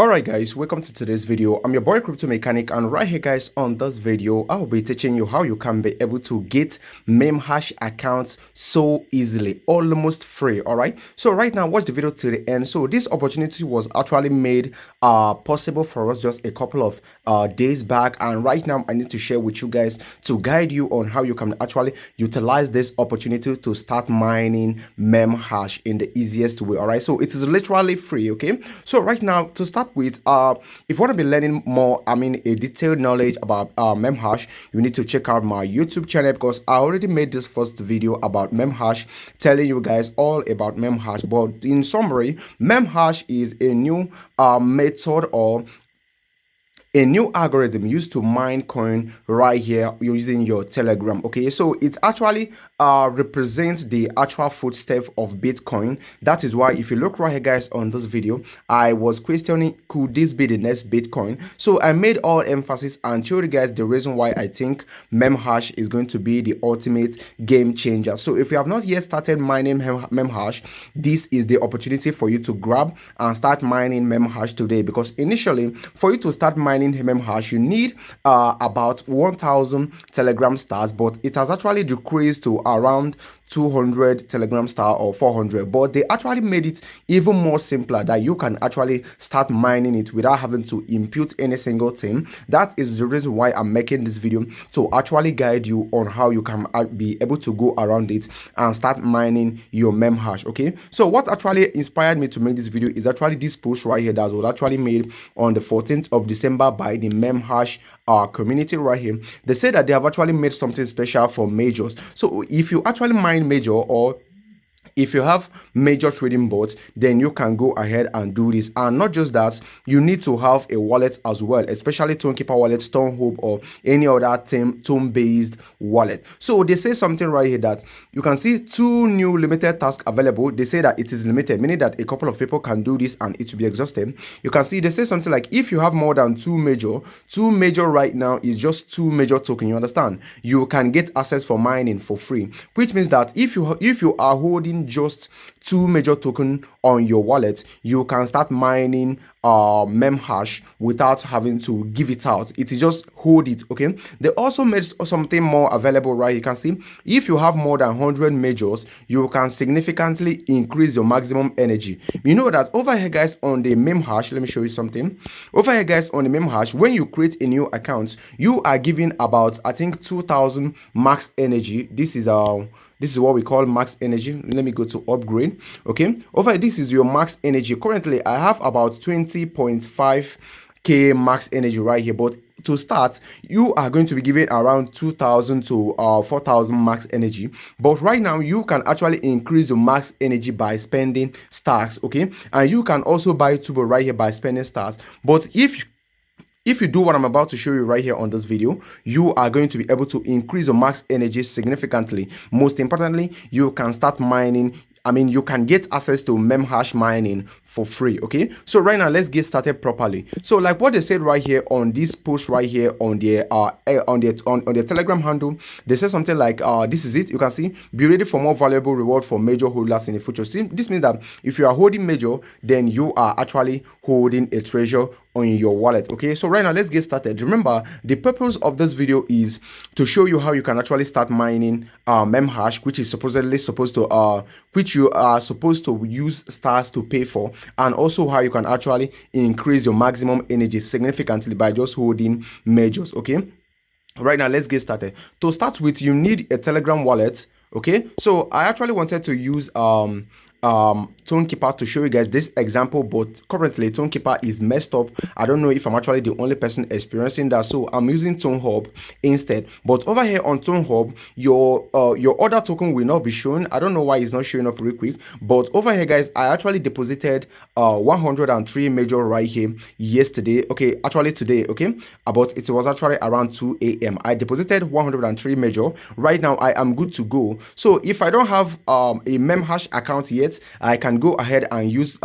Alright guys, welcome to today's video. I'm your boy Crypto Mechanic, and right here guys, on this video I'll be teaching you how you can be able to get memhash accounts so easily, almost free. Alright, so right now watch the video till the end. So this opportunity was actually made possible for us just a couple of days back, and right now I need to share with you guys to guide you on how you can actually utilize this opportunity to start mining memhash in the easiest way. Alright, so it is literally free. Okay, so right now to start with, if you want to be learning more, a detailed knowledge about memhash, you need to check out my YouTube channel, because I already made this first video about memhash, telling you guys all about memhash. But in summary, memhash is a new method or a new algorithm used to mine coin right here using your Telegram. Okay, so it actually represents the actual footstep of Bitcoin. That is why if you look right here guys on this video, I was questioning, could this be the next Bitcoin? So I made all emphasis and showed you guys the reason why I think memhash is going to be the ultimate game changer. So if you have not yet started mining memhash, this is the opportunity for you to grab and start mining memhash today, because initially for you to start mining memhash you need about 1000 Telegram stars, but it has actually decreased to around 200 Telegram star or 400. But they actually made it even more simpler, that you can actually start mining it without having to impute any single thing. That is the reason why I'm making this video, to actually guide you on how you can be able to go around it and start mining your memhash. Okay, so what actually inspired me to make this video is actually this post right here that was actually made on the 14th of December by the memhash community right here. They say that they have actually made something special for majors. So if you actually mine major, or if you have major trading bots, then you can go ahead and do this. And not just that, you need to have a wallet as well, especially Tonekeeper wallet, Stonehope, or any other tone based wallet. So they say something right here that you can see 2 new limited tasks available. They say that it is limited, meaning that a couple of people can do this and it will be exhausted. You can see they say something like, if you have more than 2 major right now is just 2 major token, you understand, you can get access for mining for free, which means that if you are holding just 2 major token on your wallet, you can start mining memhash without having to give it out. It is just hold it. Okay, they also made something more available right. You can see if you have more than 100 majors, you can significantly increase your maximum energy. You know that over here guys on the memhash, let me show you something. Over here guys on the memhash, when you create a new account, you are given about, I think, 2000 max energy. This is what we call max energy. Let me go to upgrade. Okay, over here, this is your max energy. Currently I have about 20.5k max energy right here, but to start you are going to be given around 2000 to 4000 max energy. But right now you can actually increase your max energy by spending stars. Okay, and you can also buy turbo right here by spending stars. But if you do what I'm about to show you right here on this video, you are going to be able to increase your max energy significantly. Most importantly, you can start mining. You can get access to memhash mining for free. Okay, so right now let's get started properly. So like what they said right here on this post right here on their Telegram handle, they said something like, this is it. You can see, be ready for more valuable reward for major holders in the future. See, this means that if you are holding major, then you are actually holding a treasure on your wallet. Okay, so right now let's get started. Remember, the purpose of this video is to show you how you can actually start mining memhash, which is supposedly supposed to which you are supposed to use stars to pay for, and also how you can actually increase your maximum energy significantly by just holding majors. Okay, right now let's get started. To start with, you need a Telegram wallet. Okay, so I actually wanted to use Tonekeeper to show you guys this example, but currently Tonekeeper is messed up. I don't know if I'm actually the only person experiencing that, so I'm using Tonehub instead. But over here on Tonehub, your other token will not be shown. I don't know why it's not showing up real quick, but over here guys, I actually deposited 103 major right here yesterday. Okay, actually today. Okay, but it was actually around 2 a.m. I deposited 103 major. Right now I am good to go. So if I don't have a memhash account yet, yet, I can go ahead and use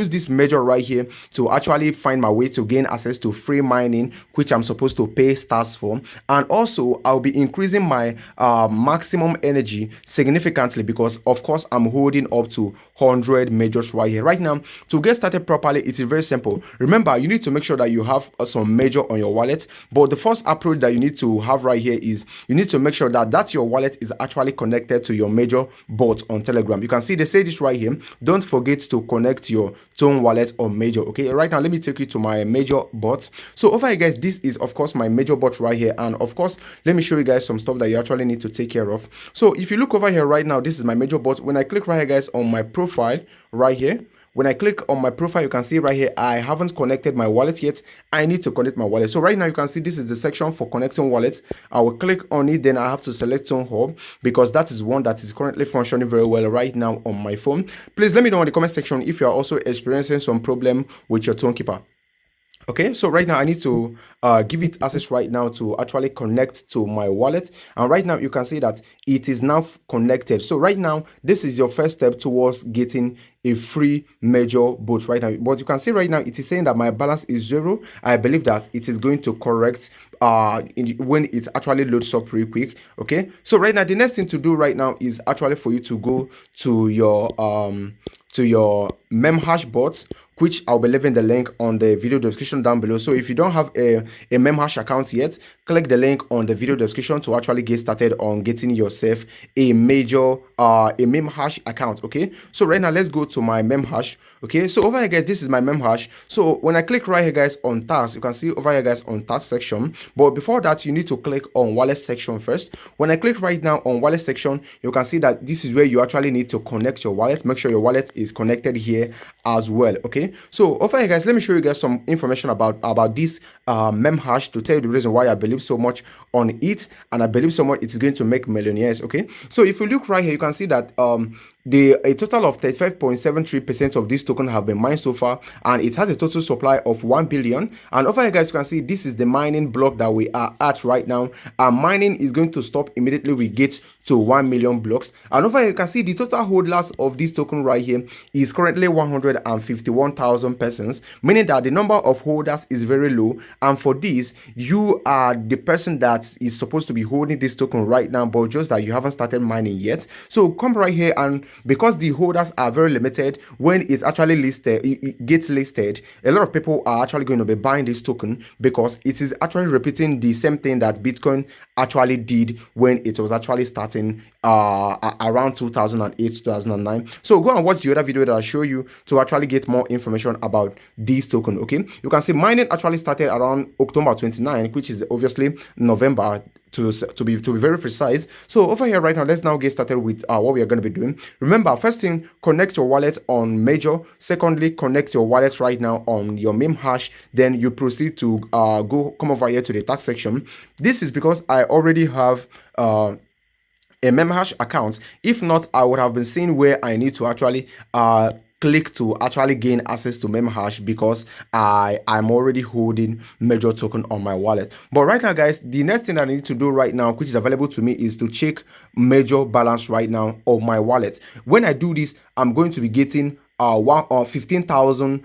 this measure right here to actually find my way to gain access to free mining, which I'm supposed to pay stars for. And also I'll be increasing my maximum energy significantly, because of course I'm holding up to 100 measures right here. Right now, to get started properly, it is very simple. Remember, you need to make sure that you have some measure on your wallet. But the first approach that you need to have right here is you need to make sure that your wallet is actually connected to your major bot on Telegram. You can see they say this right here. Don't forget to connect your Tone wallet or major. Okay, right now let me take you to my major bot. So over here, guys, this is of course my major bot right here, and of course let me show you guys some stuff that you actually need to take care of. So if you look over here right now, this is my major bot. When I click right here, guys, on my profile right here, when I click on my profile, you can see right here, I haven't connected my wallet yet. I need to connect my wallet. So right now you can see this is the section for connecting wallets. I will click on it, then I have to select Tone Hub, because that is one that is currently functioning very well right now on my phone. Please let me know in the comment section if you are also experiencing some problem with your Tone Keeper. Okay, so right now I need to give it access right now to actually connect to my wallet, and right now you can see that it is now connected. So right now this is your first step towards getting a free major bot right now. But you can see right now it is saying that my balance is 0. I believe that it is going to correct when it actually loads up real quick. Okay, so right now the next thing to do right now is actually for you to go to your memhash bots, which I'll be leaving the link on the video description down below. So if you don't have a memhash account yet, click the link on the video description to actually get started on getting yourself a major memhash account. Okay, so right now let's go to my memhash. Okay, so over here, guys, this is my memhash. So when I click right here, guys, on task, you can see over here, guys, on task section. But before that, you need to click on wallet section first. When I click right now on wallet section, you can see that this is where you actually need to connect your wallet. Make sure your wallet is connected here as well. Okay, so over here, guys, let me show you guys some information about this memhash to tell you the reason why I believe so much on it, and I believe so much it is going to make millionaires. Okay, so if you look right here, you can see that a total of 35.73% of this token have been mined so far, and it has a total supply of 1 billion. And over here, guys, you can see this is the mining block that we are at right now, and mining is going to stop immediately we get to 1 million blocks. And over here, you can see the total holders of this token right here is currently 151,000 persons, meaning that the number of holders is very low. And for this, you are the person that is supposed to be holding this token right now, but just that you haven't started mining yet. So come right here, and because the holders are very limited, when it's actually listed, it gets listed, a lot of people are actually going to be buying this token, because it is actually repeating the same thing that Bitcoin actually did when it was actually starting around 2008 2009. So go and watch the other video that I show you to actually get more information about this token. Okay, you can see mining actually started around October 29, which is obviously November to be very precise. So over here right now, let's now get started with what we are going to be doing. Remember, first thing, connect your wallet on major. Secondly, connect your wallet right now on your memhash. Then you proceed to come over here to the tax section. This is because I already have a memhash account. If not, I would have been seeing where I need to actually click to actually gain access to memhash, because I'm already holding major token on my wallet. But right now, guys, the next thing that I need to do right now, which is available to me, is to check major balance right now of my wallet. When I do this, I'm going to be getting 15,000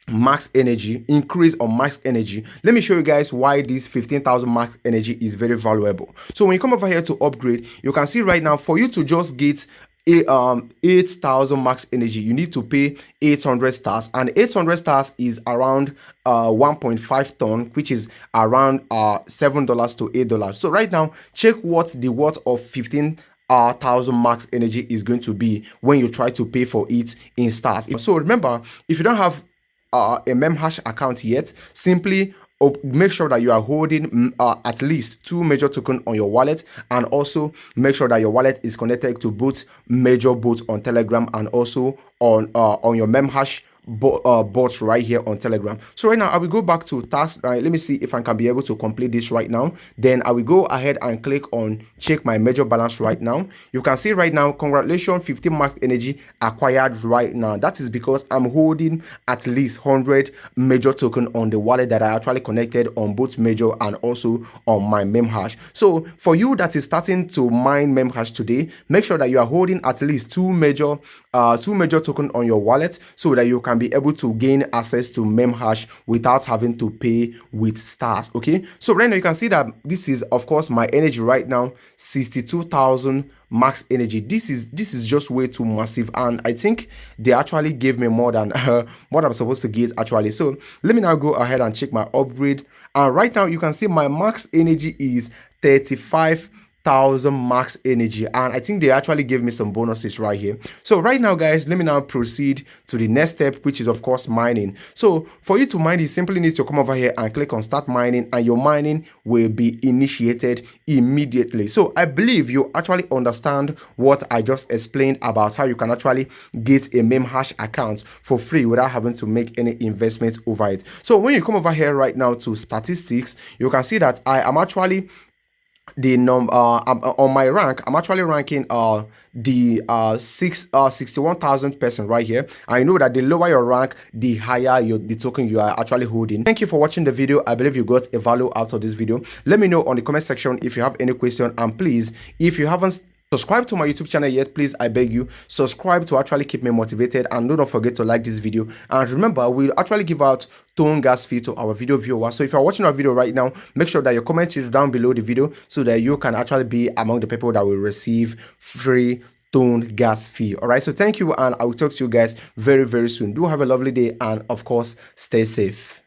max energy, increase on max energy. Let me show you guys why this 15,000 max energy is very valuable. So when you come over here to upgrade, you can see right now, for you to just get 8,000 max energy, you need to pay 800 stars, and 800 stars is around 1.5 ton, which is around $7 to $8. So right now, check what the worth of 15,000 max energy is going to be when you try to pay for it in stars. So remember, if you don't have a memhash account yet, simply make sure that you are holding at least 2 major tokens on your wallet, and also make sure that your wallet is connected to both major bots on Telegram and also on your memhash bots right here on Telegram. So right now I will go back to task. Right, let me see if I can be able to complete this right now. Then I will go ahead and click on check my major balance right now. You can see right now, congratulations, 15 max energy acquired right now. That is because I'm holding at least 100 major token on the wallet that I actually connected on both major and also on my memhash. So for you that is starting to mine memhash today, make sure that you are holding at least two major token on your wallet so that you can be able to gain access to memhash without having to pay with stars. Okay, so right now you can see that this is of course my energy right now, 62,000 max energy. This is just way too massive, and I think they actually gave me more than what I'm supposed to get actually. So let me now go ahead and check my upgrade, and right now you can see my max energy is 35,000 max energy, and I think they actually gave me some bonuses right here. So right now guys, let me now proceed to the next step, which is of course mining. So for you to mine, you simply need to come over here and click on start mining, and your mining will be initiated immediately. So I believe you actually understand what I just explained about how you can actually get a memhash account for free without having to make any investment over it. So when you come over here right now to statistics, you can see that I am actually on my rank. I'm actually ranking the 61,000 person right here. I know that the lower your rank, the higher the token you are actually holding. Thank you for watching the video. I believe you got a value out of this video. Let me know on the comment section if you have any question, and please, if you haven't subscribe to my YouTube channel yet, please, I beg you, subscribe to actually keep me motivated, and do not forget to like this video. And remember, we'll actually give out tone gas fee to our video viewers. So if you're watching our video right now, make sure that your comment is down below the video so that you can actually be among the people that will receive free tone gas fee. All right, so thank you, and I will talk to you guys very soon. Do have a lovely day, and of course, stay safe.